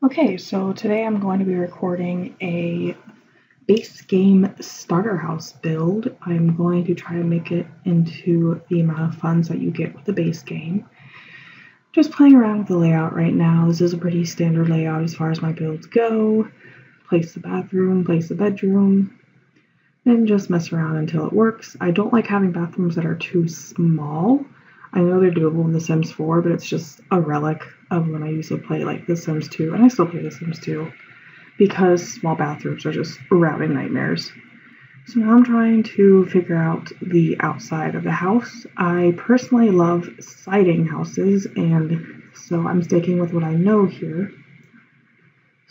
Okay, so today I'm going to be recording a base game starter house build. I'm going to try to make it into the amount of funds that you get with the base game. Just playing around with the layout right now. This is a pretty standard layout as far as my builds go. Place the bathroom, place the bedroom, and just mess around until it works. I don't like having bathrooms that are too small. I know they're doable in The Sims 4, but it's just a relic of when I used to play like The Sims 2, and I still play The Sims 2, because small bathrooms are just routing nightmares. So now I'm trying to figure out the outside of the house. I personally love siding houses, and so I'm sticking with what I know here.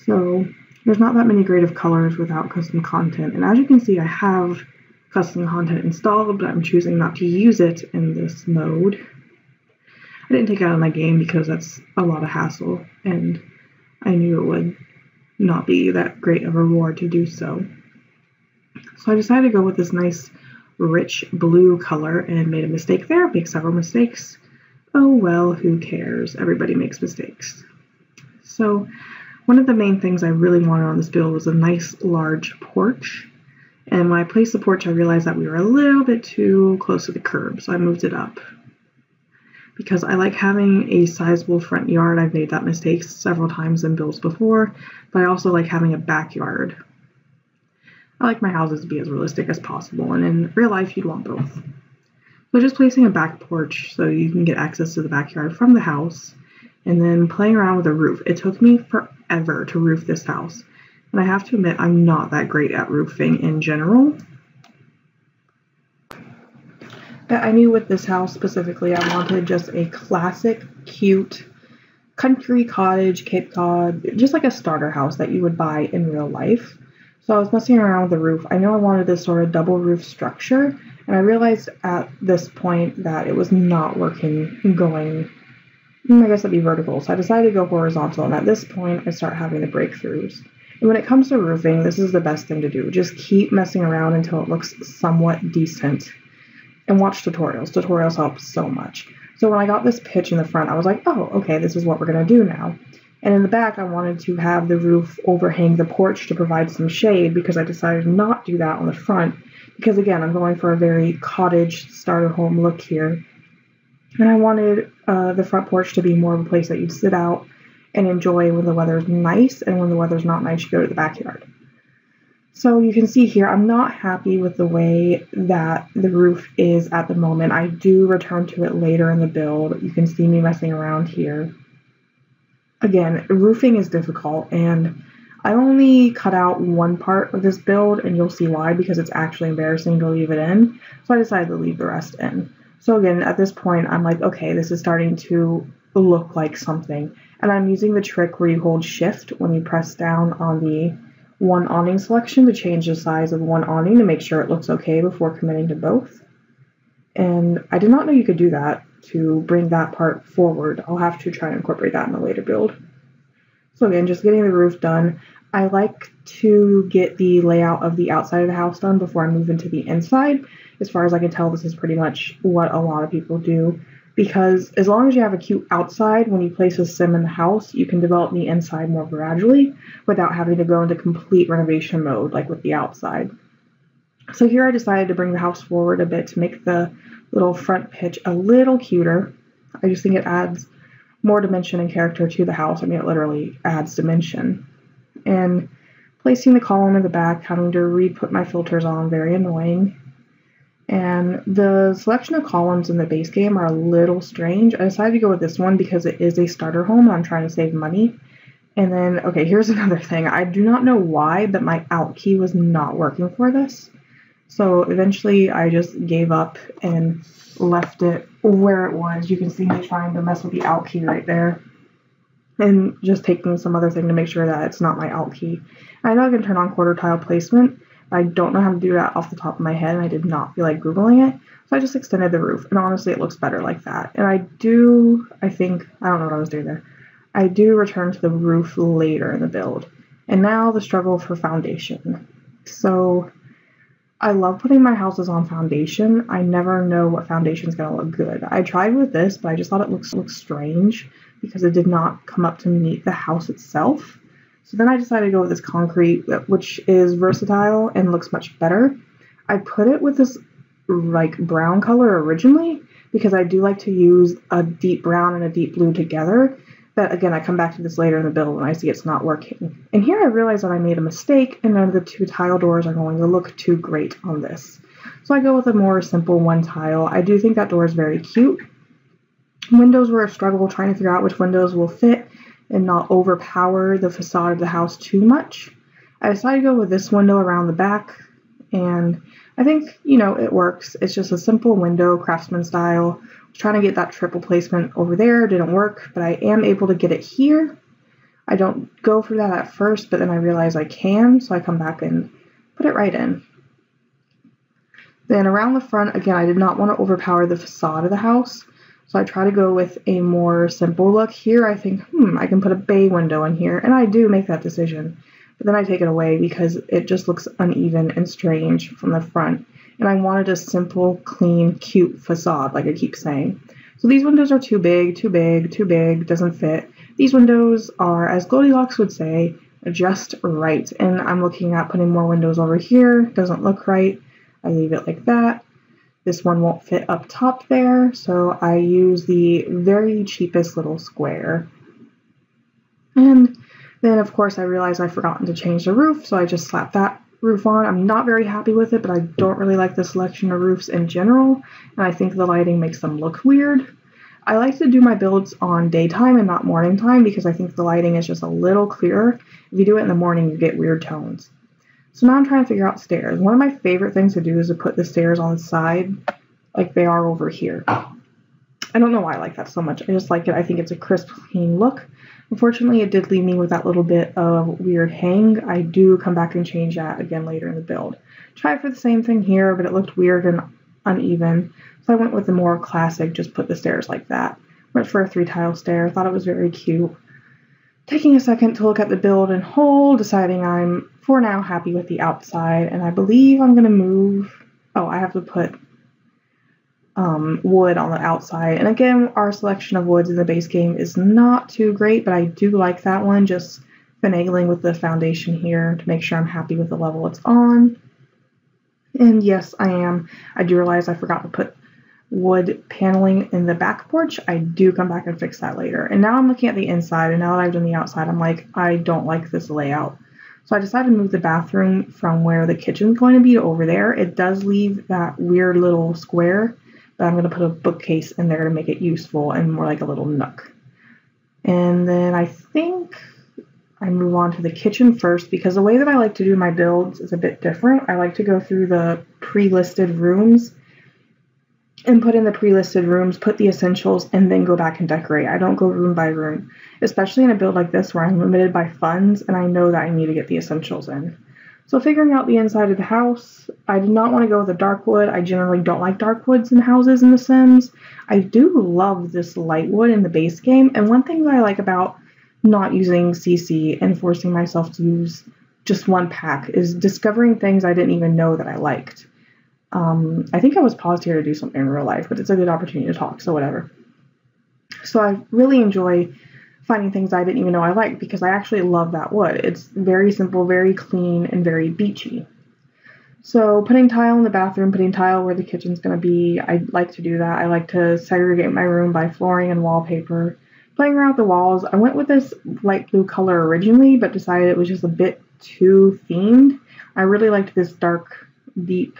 So there's not that many grade of colors without custom content, and as you can see, I have custom content installed, but I'm choosing not to use it in this mode. I didn't take it out of my game because that's a lot of hassle, and I knew it would not be that great of a reward to do so. So I decided to go with this nice rich blue color and made a mistake there, made several mistakes. Oh well, who cares? Everybody makes mistakes. So one of the main things I really wanted on this build was a nice large porch. And when I placed the porch, I realized that we were a little bit too close to the curb, so I moved it up. Because I like having a sizable front yard. I've made that mistake several times in builds before, but I also like having a backyard. I like my houses to be as realistic as possible, and in real life, you'd want both. So just placing a back porch so you can get access to the backyard from the house, and then playing around with the roof. It took me forever to roof this house. And I have to admit, I'm not that great at roofing in general. But I knew with this house specifically, I wanted just a classic, cute, country cottage, Cape Cod, just like a starter house that you would buy in real life. So I was messing around with the roof. I know I wanted this sort of double roof structure, and I realized at this point that it was not working going, I guess that'd be vertical. So I decided to go horizontal, and at this point, I start having the breakthroughs. And when it comes to roofing, this is the best thing to do. Just keep messing around until it looks somewhat decent. And watch tutorials. Tutorials help so much. So when I got this pitch in the front, I was like, oh, okay, this is what we're going to do now. And in the back, I wanted to have the roof overhang the porch to provide some shade, because I decided not to do that on the front. Because again, I'm going for a very cottage starter home look here. And I wanted the front porch to be more of a place that you'd sit out and enjoy when the weather's nice, and when the weather's not nice, you go to the backyard. So you can see here, I'm not happy with the way that the roof is at the moment. I do return to it later in the build. You can see me messing around here. Again, roofing is difficult, and I only cut out one part of this build, and you'll see why, because it's actually embarrassing to leave it in. So I decided to leave the rest in. So again, at this point, I'm like, okay, this is starting to look like something. And I'm using the trick where you hold shift when you press down on the one awning selection to change the size of one awning to make sure it looks okay before committing to both. And I did not know you could do that to bring that part forward. I'll have to try and incorporate that in a later build. So again, just getting the roof done. I like to get the layout of the outside of the house done before I move into the inside. As far as I can tell, this is pretty much what a lot of people do. Because as long as you have a cute outside, when you place a sim in the house, you can develop the inside more gradually without having to go into complete renovation mode like with the outside. So here I decided to bring the house forward a bit to make the little front pitch a little cuter. I just think it adds more dimension and character to the house. I mean, it literally adds dimension. And placing the column in the back, having to re-put my filters on, very annoying. And the selection of columns in the base game are a little strange. I decided to go with this one because it is a starter home and I'm trying to save money. And then, okay, here's another thing. I do not know why, but my Alt key was not working for this. So eventually I just gave up and left it where it was. You can see me trying to mess with the Alt key right there. And just taking some other thing to make sure that it's not my Alt key. I know I can turn on quarter tile placement. I don't know how to do that off the top of my head, and I did not feel like Googling it, so I just extended the roof, and honestly, it looks better like that. And I don't know what I was doing there. I do return to the roof later in the build. And now the struggle for foundation. So I love putting my houses on foundation. I never know what foundation is going to look good. I tried with this, but I just thought it looks strange because it did not come up to meet the house itself. So then I decided to go with this concrete, which is versatile and looks much better. I put it with this like brown color originally because I do like to use a deep brown and a deep blue together. But again, I come back to this later in the build when I see it's not working. And here I realize that I made a mistake and none of the 2 tile doors are going to look too great on this. So I go with a more simple 1 tile. I do think that door is very cute. Windows were a struggle trying to figure out which windows will fit and not overpower the facade of the house too much. I decided to go with this window around the back, and I think, you know, it works. It's just a simple window, craftsman style. Trying to get that triple placement over there didn't work, but I am able to get it here. I don't go for that at first, but then I realize I can, so I come back and put it right in. Then around the front, again, I did not want to overpower the facade of the house, so I try to go with a more simple look. Here I think, I can put a bay window in here, and I do make that decision. But then I take it away because it just looks uneven and strange from the front. And I wanted a simple, clean, cute facade, like I keep saying. So these windows are too big, doesn't fit. These windows are, as Goldilocks would say, just right. And I'm looking at putting more windows over here, doesn't look right. I leave it like that. This one won't fit up top there, so I use the very cheapest little square. And then, of course, I realized I'd forgotten to change the roof, so I just slapped that roof on. I'm not very happy with it, but I don't really like the selection of roofs in general, and I think the lighting makes them look weird. I like to do my builds on daytime and not morning time because I think the lighting is just a little clearer. If you do it in the morning, you get weird tones. So now I'm trying to figure out stairs. One of my favorite things to do is to put the stairs on the side like they are over here. I don't know why I like that so much. I just like it. I think it's a crisp, clean look. Unfortunately, it did leave me with that little bit of weird hang. I do come back and change that again later in the build. Try for the same thing here, but it looked weird and uneven. So I went with the more classic, just put the stairs like that. Went for a 3-tile stair. Thought it was very cute. Taking a second to look at the build in whole, deciding I'm, for now, happy with the outside. And I believe I'm going to move... Oh, I have to put wood on the outside. And again, our selection of woods in the base game is not too great, but I do like that one. Just finagling with the foundation here to make sure I'm happy with the level it's on. And yes, I am. I do realize I forgot to put wood paneling in the back porch. I do come back and fix that later. And now I'm looking at the inside, and now that I've done the outside, I'm like, I don't like this layout. So I decided to move the bathroom from where the kitchen's going to be to over there. It does leave that weird little square, but I'm going to put a bookcase in there to make it useful and more like a little nook. And then I think I move on to the kitchen first because the way that I like to do my builds is a bit different. I like to go through the pre-listed rooms and put in the pre-listed rooms, put the essentials, and then go back and decorate. I don't go room by room, especially in a build like this where I'm limited by funds and I know that I need to get the essentials in. So figuring out the inside of the house, I did not want to go with a dark wood. I generally don't like dark woods in houses in The Sims. I do love this light wood in the base game, and one thing that I like about not using CC and forcing myself to use just one pack is discovering things I didn't even know that I liked. I think I was paused here to do something in real life, but it's a good opportunity to talk, so whatever. So I really enjoy finding things I didn't even know I liked because I actually love that wood. It's very simple, very clean, and very beachy. So putting tile in the bathroom, putting tile where the kitchen's going to be, I like to do that. I like to segregate my room by flooring and wallpaper. Playing around with the walls, I went with this light blue color originally, but decided it was just a bit too themed. I really liked this dark, deep,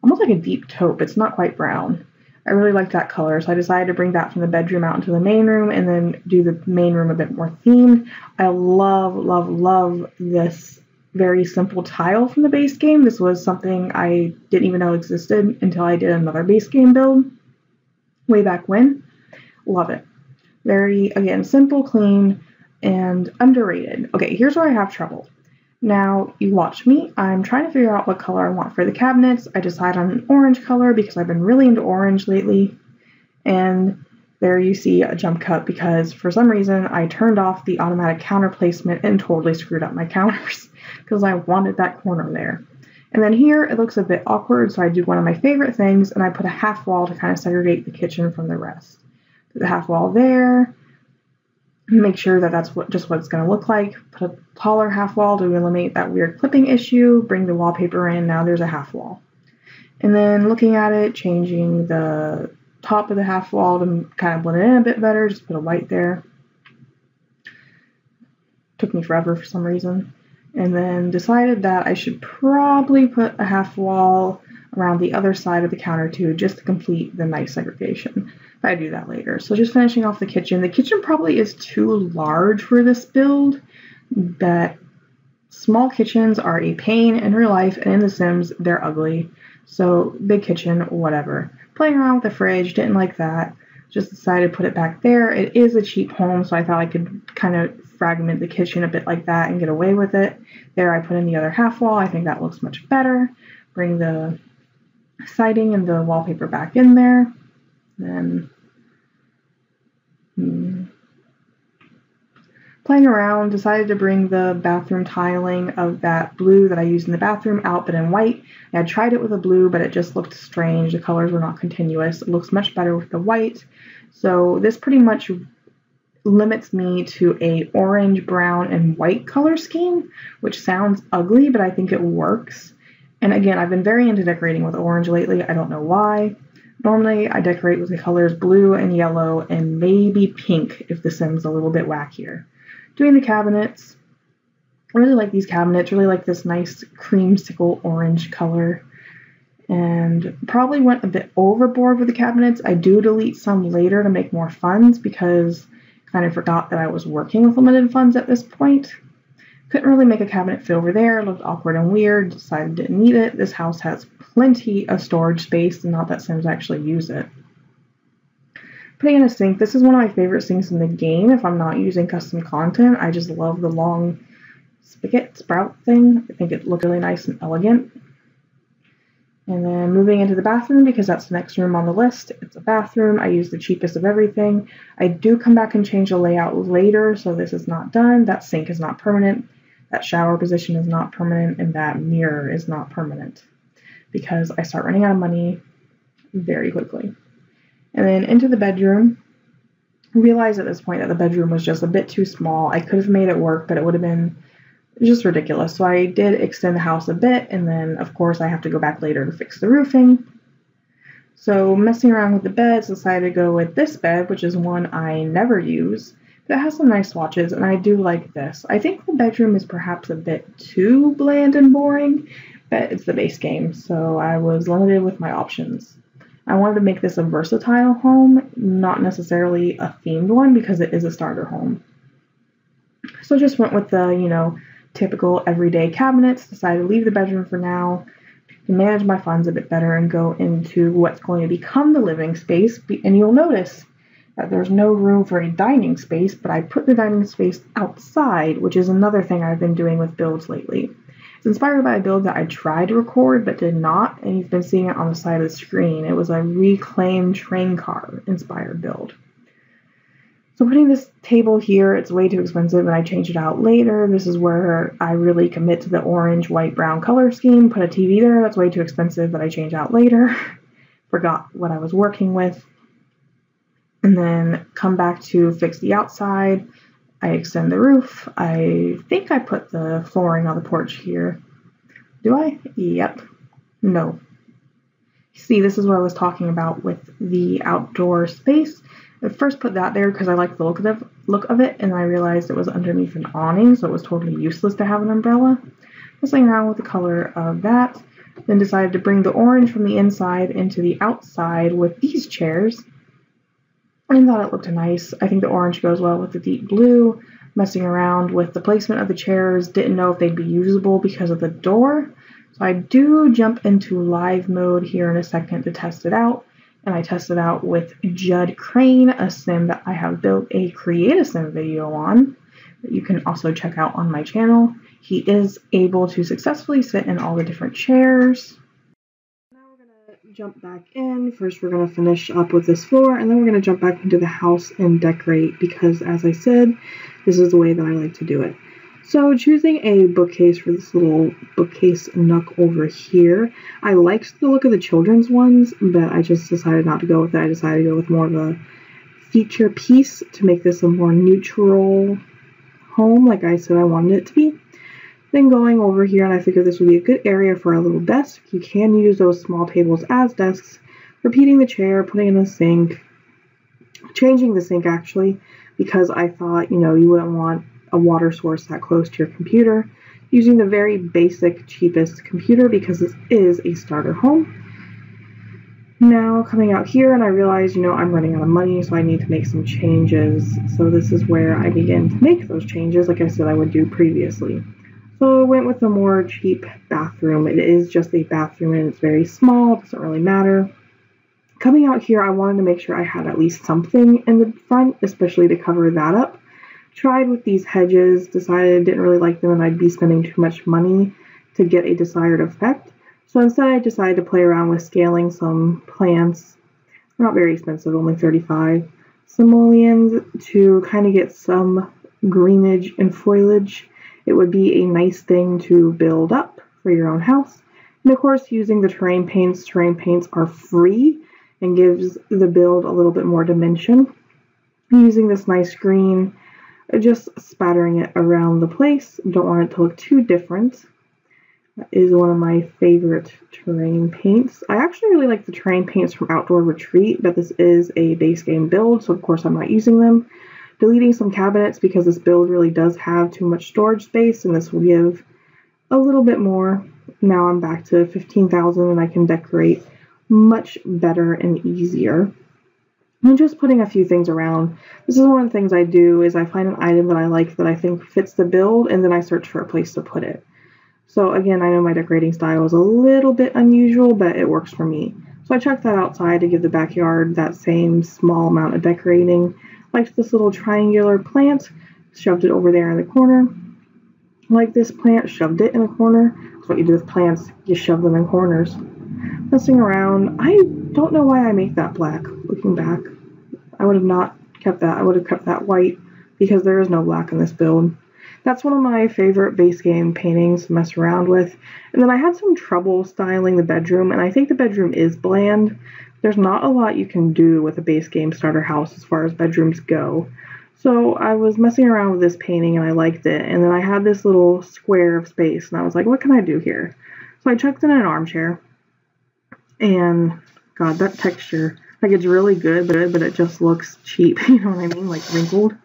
almost like a deep taupe. It's not quite brown. I really liked that color, so I decided to bring that from the bedroom out into the main room and then do the main room a bit more themed. I love, love, love this very simple tile from the base game. This was something I didn't even know existed until I did another base game build way back when. Love it. Very, again, simple, clean, and underrated. Okay, here's where I have trouble. Now, you watch me. I'm trying to figure out what color I want for the cabinets. I decide on an orange color because I've been really into orange lately. And there you see a jump cut because for some reason I turned off the automatic counter placement and totally screwed up my counters because I wanted that corner there. And then here it looks a bit awkward, so I do one of my favorite things and I put a half wall to kind of segregate the kitchen from the rest. Put the half wall there. make sure that that's just what it's going to look like. Put a taller half wall to eliminate that weird clipping issue. Bring the wallpaper in. Now there's a half wall. And then looking at it, changing the top of the half wall to kind of blend it in a bit better. Just put a white there. Took me forever for some reason. And then decided that I should probably put a half wall around the other side of the counter too, just to complete the nice segregation. But I do that later. So just finishing off the kitchen. The kitchen probably is too large for this build, but small kitchens are a pain in real life, and in The Sims, they're ugly. So big kitchen, whatever. Playing around with the fridge, didn't like that. Just decided to put it back there. It is a cheap home, so I thought I could kind of fragment the kitchen a bit like that and get away with it. There I put in the other half wall. I think that looks much better. Bring the siding and the wallpaper back in there. Then playing around, decided to bring the bathroom tiling of that blue that I used in the bathroom out, but in white. I had tried it with a blue, but it just looked strange. The colors were not continuous. It looks much better with the white. So this pretty much limits me to a orange, brown, and white color scheme, which sounds ugly, but I think it works. And again, I've been very into decorating with orange lately. I don't know why. Normally, I decorate with the colors blue and yellow and maybe pink if the Sim's a little bit wackier. Doing the cabinets. I really like these cabinets. Really like this nice creamsicle orange color. And probably went a bit overboard with the cabinets. I do delete some later to make more funds because I kind of forgot that I was working with limited funds at this point. Couldn't really make a cabinet fit over there. It looked awkward and weird. Decided didn't need it. This house has plenty of storage space, and not that Sims actually use it. Putting in a sink. This is one of my favorite sinks in the game if I'm not using custom content. I just love the long spigot sprout thing. I think it looked really nice and elegant. And then moving into the bathroom because that's the next room on the list. It's a bathroom. I use the cheapest of everything. I do come back and change the layout later, so this is not done. That sink is not permanent. That shower position is not permanent, and that mirror is not permanent because I start running out of money very quickly. And then into the bedroom. Realized at this point that the bedroom was just a bit too small. I could have made it work, but it would have been just ridiculous. So I did extend the house a bit, and then of course I have to go back later to fix the roofing. So messing around with the beds, decided to go with this bed, which is one I never use. But it has some nice swatches, and I do like this. I think the bedroom is perhaps a bit too bland and boring, but it's the base game, so I was limited with my options. I wanted to make this a versatile home, not necessarily a themed one, because it is a starter home. So just went with the, typical everyday cabinets, decided to leave the bedroom for now, to manage my funds a bit better and go into what's going to become the living space. And you'll notice that there's no room for a dining space, but I put the dining space outside, which is another thing I've been doing with builds lately. It's inspired by a build that I tried to record but did not, and you've been seeing it on the side of the screen. It was a reclaimed train car inspired build. So putting this table here, it's way too expensive, and I changed it out later. This is where I really commit to the orange, white, brown color scheme. Put a TV there, that's way too expensive, but I changed out later. Forgot what I was working with. And then come back to fix the outside. I extend the roof. I think I put the flooring on the porch here. Do I? Yep. No. See, this is what I was talking about with the outdoor space. I first put that there because I liked the look of it, and I realized it was underneath an awning, so it was totally useless to have an umbrella. Messing around with the color of that, then decided to bring the orange from the inside into the outside with these chairs. And thought it looked nice. I think the orange goes well with the deep blue. Messing around with the placement of the chairs, didn't know if they'd be usable because of the door. So I do jump into live mode here in a second to test it out. And I tested out with Judd Crane, a sim that I have built a Create a Sim video on that you can also check out on my channel. He is able to successfully sit in all the different chairs. Jump back in. First we're going to finish up with this floor, and then we're going to jump back into the house and decorate because, as I said, this is the way that I like to do it. So choosing a bookcase for this little bookcase nook over here. I liked the look of the children's ones, but I just decided not to go with that. I decided to go with more of a feature piece to make this a more neutral home, like I said I wanted it to be. Then going over here, and I figured this would be a good area for a little desk. You can use those small tables as desks. Repeating the chair, putting in a sink, changing the sink actually, because I thought, you wouldn't want a water source that close to your computer. Using the very basic, cheapest computer because this is a starter home. Now coming out here, and I realized, I'm running out of money, so I need to make some changes. So this is where I begin to make those changes, like I said I would do previously. So I went with a more cheap bathroom. It is just a bathroom and it's very small, it doesn't really matter. Coming out here, I wanted to make sure I had at least something in the front, especially to cover that up. Tried with these hedges, decided I didn't really like them and I'd be spending too much money to get a desired effect. So instead I decided to play around with scaling some plants, not very expensive, only 35 simoleons, to kind of get some greenage and foliage. It would be a nice thing to build up for your own house. And of course, using the terrain paints are free and gives the build a little bit more dimension. Using this nice green, just spattering it around the place. Don't want it to look too different. That is one of my favorite terrain paints. I actually really like the terrain paints from Outdoor Retreat, but this is a base game build, so of course I'm not using them. Deleting some cabinets because this build really does have too much storage space, and this will give a little bit more. Now I'm back to 15,000 and I can decorate much better and easier. I'm just putting a few things around. This is one of the things I do is I find an item that I like that I think fits the build, and then I search for a place to put it. So again, I know my decorating style is a little bit unusual, but it works for me. So I chucked that outside to give the backyard that same small amount of decorating. Liked this little triangular plant, shoved it over there in the corner. Like this plant, shoved it in a corner. That's what you do with plants, you shove them in corners. Messing around, I don't know why I make that black, looking back. I would have not kept that, I would have kept that white because there is no black in this build. That's one of my favorite base game paintings to mess around with. And then I had some trouble styling the bedroom, and I think the bedroom is bland. There's not a lot you can do with a base game starter house as far as bedrooms go. So I was messing around with this painting and I liked it, and then I had this little square of space and I was like, what can I do here? So I chucked in an armchair, and God, that texture, like it's really good, but it just looks cheap, you know what I mean, like wrinkled.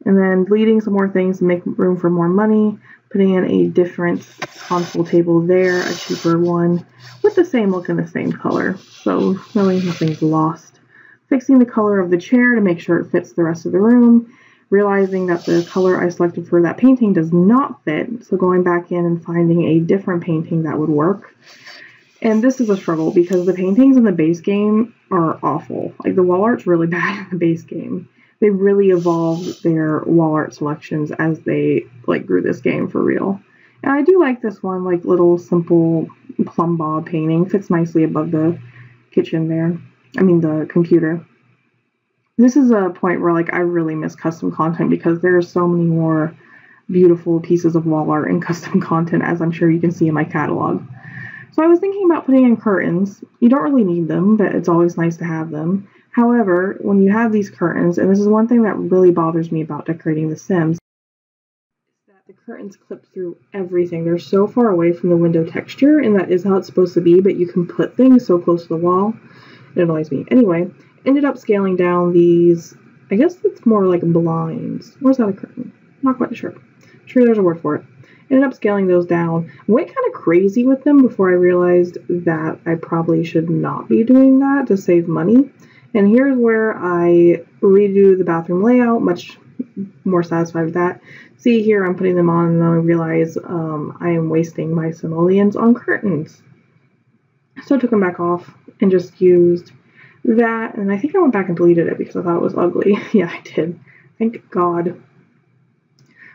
And then deleting some more things to make room for more money, putting in a different console table there, a cheaper one, with the same look and the same color, so really nothing's lost. Fixing the color of the chair to make sure it fits the rest of the room, realizing that the color I selected for that painting does not fit, so going back in and finding a different painting that would work. And this is a struggle because the paintings in the base game are awful. Like the wall art's really bad in the base game. They really evolved their wall art selections as they grew this game for real. And I do like this one, little simple plumb bob painting. Fits nicely above the kitchen there. I mean the computer. This is a point where I really miss custom content because there are so many more beautiful pieces of wall art and custom content, as I'm sure you can see in my catalog. So I was thinking about putting in curtains. You don't really need them, but it's always nice to have them. However, when you have these curtains, and this is one thing that really bothers me about decorating The Sims, is that the curtains clip through everything. They're so far away from the window texture, and that is how it's supposed to be, but you can put things so close to the wall. It annoys me. Anyway, ended up scaling down these, I guess it's more like blinds. Or is that a curtain? Not quite sure. I'm sure there's a word for it. Ended up scaling those down. Went kind of crazy with them before I realized that I probably should not be doing that to save money. And here's where I redo the bathroom layout, much more satisfied with that. See here, I'm putting them on, and then I realize I am wasting my simoleons on curtains. So I took them back off and just used that, and I think I went back and deleted it because I thought it was ugly. Yeah, I did. Thank God.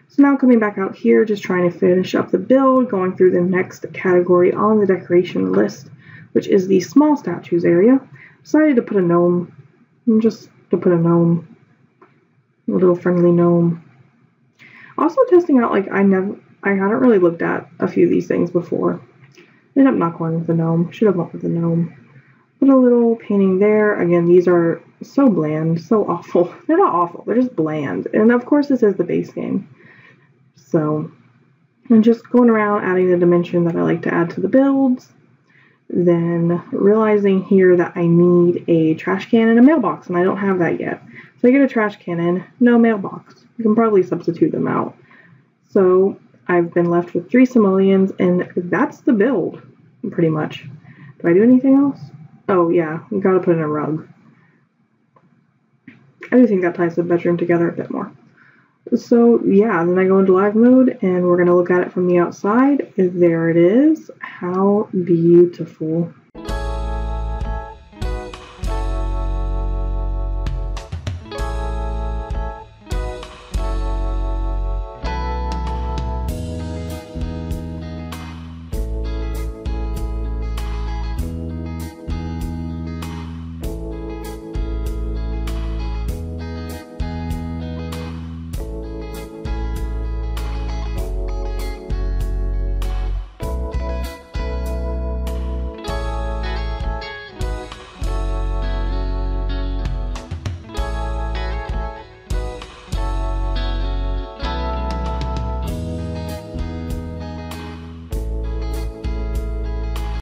So now coming back out here, just trying to finish up the build, going through the next category on the decoration list, which is the small statues area. Decided to put a gnome, a little friendly gnome. Also testing out, I hadn't really looked at a few of these things before. Ended up not going with the gnome. Should have went with the gnome. Put a little painting there. Again, these are so bland, so awful. They're not awful, they're just bland. And of course this is the base game. So I'm just going around adding the dimension that I like to add to the builds. Then realizing here that I need a trash can and a mailbox, and I don't have that yet. So I get a trash can in, no mailbox. You can probably substitute them out. So I've been left with 3 simoleons, and that's the build, pretty much. Do I do anything else? Oh yeah, you gotta put in a rug. I do think that ties the bedroom together a bit more. So yeah, then I go into live mode and we're gonna look at it from the outside. There it is. How beautiful.